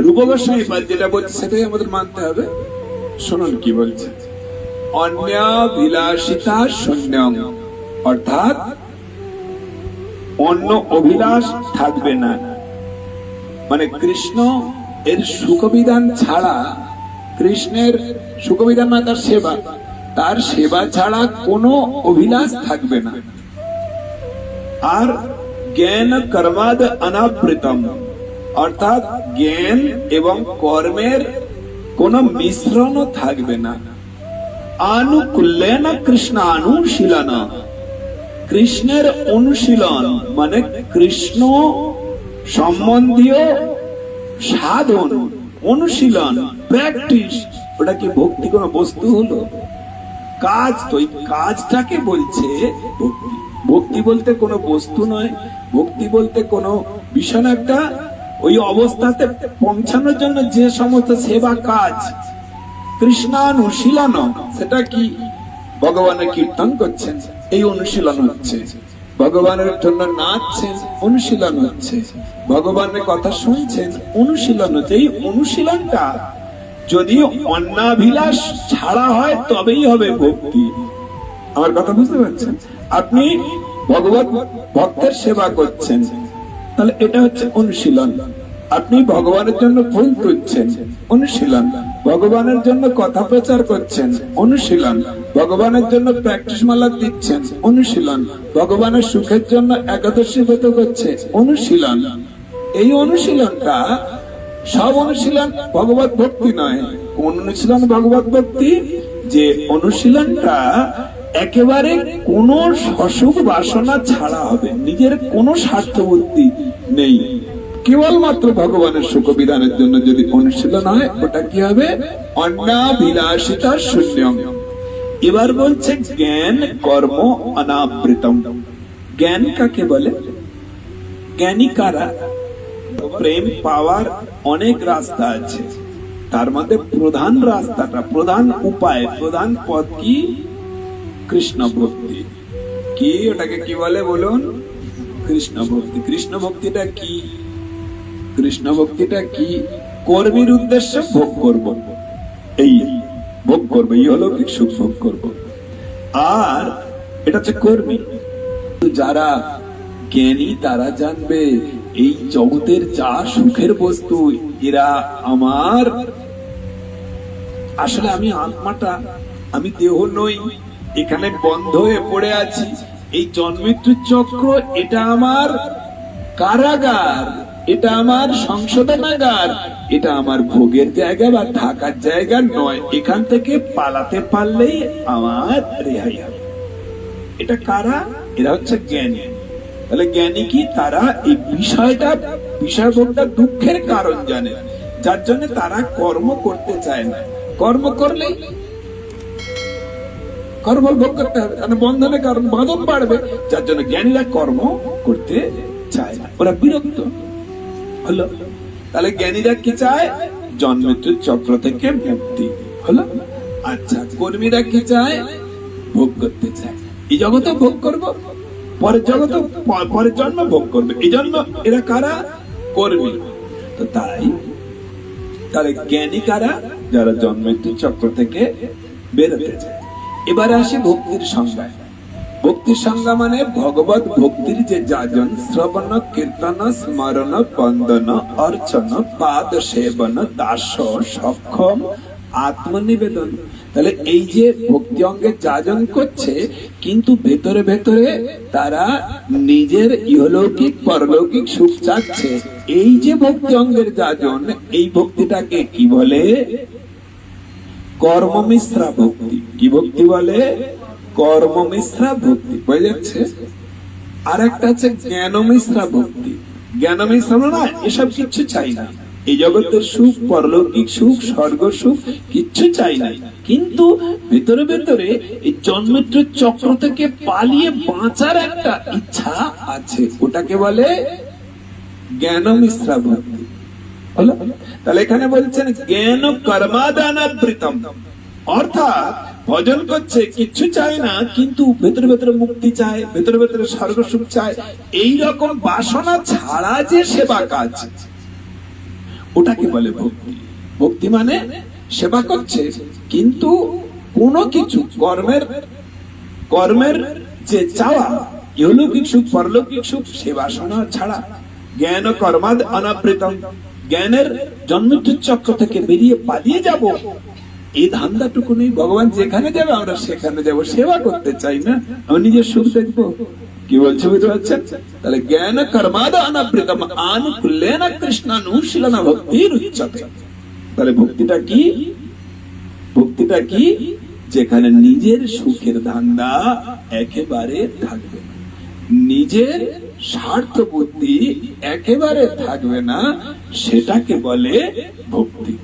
রূপ গোস্বামী পাদ যেটা বলছে সেটাই আমাদের মানতে হবে। শুনুন কি বলছে, অন্যাভিলাষিতা শূন্যং, অর্থাৎ অন্য অভিলাষ থাকবে না। মানে কৃষ্ণ এর সুখবিধান ছাড়া, কৃষ্ণের সুখবিধান মানে তার সেবা ছাড়া কোনো অভিলাষ থাকবে না। আর জ্ঞান কর্মাদ অনাবৃতম, অর্থাৎ জ্ঞান এবং কর্মের কোন মিশ্রণও থাকবে না। আনুকূল্যেন কৃষ্ণানুশীলন, কৃষ্ণের অনুশীলন মানে কৃষ্ণ সম্বন্ধীয় সাধন, অনুশীলন, প্র্যাকটিস। ওটা কি ভক্তি কোন বস্তু হলো? কাজ। তো এই কাজটাকে বলছে ভক্তি। ভক্তি বলতে কোনো বস্তু নয়, ভক্তি বলতে কোনো বিষয় না, একটা ওই অবস্থাতে পৌঁছানোর জন্য যে সমস্ত সেবা কাজ। কৃষ্ণানুশীলন সেটা কি? ভগবানের কীর্তন করছেন, এই অনুশীলন হচ্ছে। ভগবানের জন্য নাচছেন, অনুশীলন হচ্ছে। ভগবানের কথা শুনছেন, অনুশীলন হচ্ছে। এই অনুশীলনটা যদি অন্যাভিলাষ ছাড়া হয় তবেই হবে ভক্তি। আমার কথা বুঝতে পারছেন? আপনি ভগবত ভক্তের সেবা করছেন, তাহলে এটা হচ্ছে অনুশীলন। আপনি ভগবানের জন্য ফুল তুলছেন, অনুশীলন। ভগবানের জন্য কথা প্রচার করছেন, অনুশীলন। ভগবানের জন্য প্র্যাকটিস মালা দিচ্ছেন, অনুশীলন। ভগবানের সুখের জন্য একাদশী ব্রত করছে, অনুশীলন। এই অনুশীলনটা, সব অনুশীলন ভগবত ভক্তি নয়। কোন অনুশীলন ভগবত ভক্তি? যে অনুশীলনটা একেবারে কোন অসুখ বাসনা ছাড়া হবে, নিজের কোনো স্বার্থ বুদ্ধি নেই, কেবলমাত্র ভগবানের সুখ বিধানের জন্য যদি অনুশীলন হয়, ওটা কি হবে? অন্যাভিলাষিতা শূন্যম। এবার বলছে জ্ঞান কর্ম অনাবৃতম। জ্ঞান কাকে বলে? জ্ঞানী কারা? প্রেম পাওয়ার অনেক রাস্তা আছে, তার মধ্যে প্রধান রাস্তাটা, প্রধান উপায়, প্রধান পথ কি? কৃষ্ণ ভক্তি। কি ওটাকে কি বলে বলুন? কৃষ্ণ ভক্তি। কৃষ্ণ ভক্তিটা কি? কৃষ্ণ ভক্তিটা কি? কর্মীর উদ্দেশ্যে ভোগ করব, এই ভোগ করবো, এই হলো কি সুখ ভোগ করব। আর এটা হচ্ছে কর্মী। যারা জ্ঞানী তারা জানবে এই জগতের যা সুখের বস্তু, এরা আমার, আসলে আমি আত্মাটা, আমি দেহ নই, এখানে বন্ধ হয়ে পড়ে আছি। এই জন্মমৃত্যুর চক্র, এটা আমার কারাগার, এটা আমার সংশোধনাগার, এটা আমার ভোগের জায়গা বা থাকার জায়গা নয়। এখান থেকে পালাতে পারলেই আমার রেহাই হবে। এটা কারা? এরা হচ্ছে জ্ঞানী। তাহলে জ্ঞানী কি? তারা এই বিষয়টা, বিষয়ভোগটা দুঃখের কারণ জানে, যার জন্য তারা কর্ম করতে চায় না। কর্ম করলেই কর্ম ভোগ করতে হবে, বন্ধনের কারণ বাঁধন বাড়বে, যার জন্য জ্ঞানীরা কর্ম করতে চায় না, ওরা বিরক্ত হলো। তাহলে জ্ঞানীরা কি চায়? জন্মমৃত্যুর চক্র থেকে মুক্তি হলো। আচ্ছা, কর্মীরা কি চায়? ভোগ করতে চায়। এই জগতে ভোগ করব, পরের জগতে, পরের জন্ম ভোগ করবে, এই জন্য এরা কারা? কর্মী। তো তাই, তাহলে জ্ঞানী কারা? যারা জন্মমৃত্যুর চক্র থেকে বেরোতে চায়। এবার আসি ভক্তির সংজ্ঞায়। ভক্তির সংজ্ঞা মানে ভগবত ভক্তির যে যাজন, শ্রবণ কীর্তন স্মরণ বন্দন অর্চন পাদ সেবন দাস সক্ষম আত্মনিবেদন। তাহলে এই যে ভক্তি অঙ্গে যাজন করছে, কিন্তু ভেতরে ভেতরে তারা নিজের ইহলৌকিক পরলৌকিক সুখ চাচ্ছে। এই যে ভক্তি অঙ্গের যাজন, এই ভক্তিটাকে কি বলে? কর্মমিশ্রা ভক্তি। কি ভক্তি বলে? কর্মমিশ্রা ভক্তি। বুঝা যাচ্ছে? আর একটা আছে জ্ঞানমিশ্রা ভক্তি। জ্ঞানমিশ্রা না, এসব কিচ্ছু চাই না, এই জগতের সুখ, পরলৌকিক সুখ, স্বর্গ সুখ কিচ্ছু চাই না, কিন্তু ভেতরে ভেতরে এই জন্মমৃত্যুর চক্র থেকে পালিয়ে বাঁচার একটা ইচ্ছা আছে, ওটাকে বলে জ্ঞানমিশ্রা ভক্তি। হলো? তাহলে এখানে বলছেন জ্ঞান কর্মাদানাবৃতম, অর্থাৎ ভজন করছে, কিচ্ছু চায় না, কিন্তু ভেতরে ভেতরে মুক্তি চায়, ভেতরে ভেতরে স্বর্গ সুখ চায়। এই রকম বাসনা ছাড়া যে সেবা কাজ, ওটাকে বলে ভক্তি। ভক্তি মানে সেবা করছে, কিন্তু কোনো কিছু কর্মের যে চাওয়া, ইহলৌকিক সুখ পরলৌকিক সুখ সে বাসনা ছাড়া, জ্ঞান ও কর্মাদ অনাবৃতম, জ্ঞানের জন্মোত্থ চক্র থেকে বেরিয়ে পালিয়ে যাব, এই ধান্দাটুকু নেই। ভগবান যেখানে যাবে আমরা সেখানে যাব, সেবা করতে চাই না, আমি নিজের সুখ দেখবো। কি বলছে বুঝতে পারছেন? তাহলে জ্ঞান কর্মাদ অনাবৃতম আনুকূল্যেন কৃষ্ণানুশীলন ভক্তির উচ্চতে। তাহলে ভক্তিটা কি? ভক্তিটা কি? যেখানে নিজের সুখের ধান্দা একেবারে থাকবে না, নিজের স্বার্থ বুদ্ধি একেবারে থাকবে না, সেটাকে বলে ভক্তি।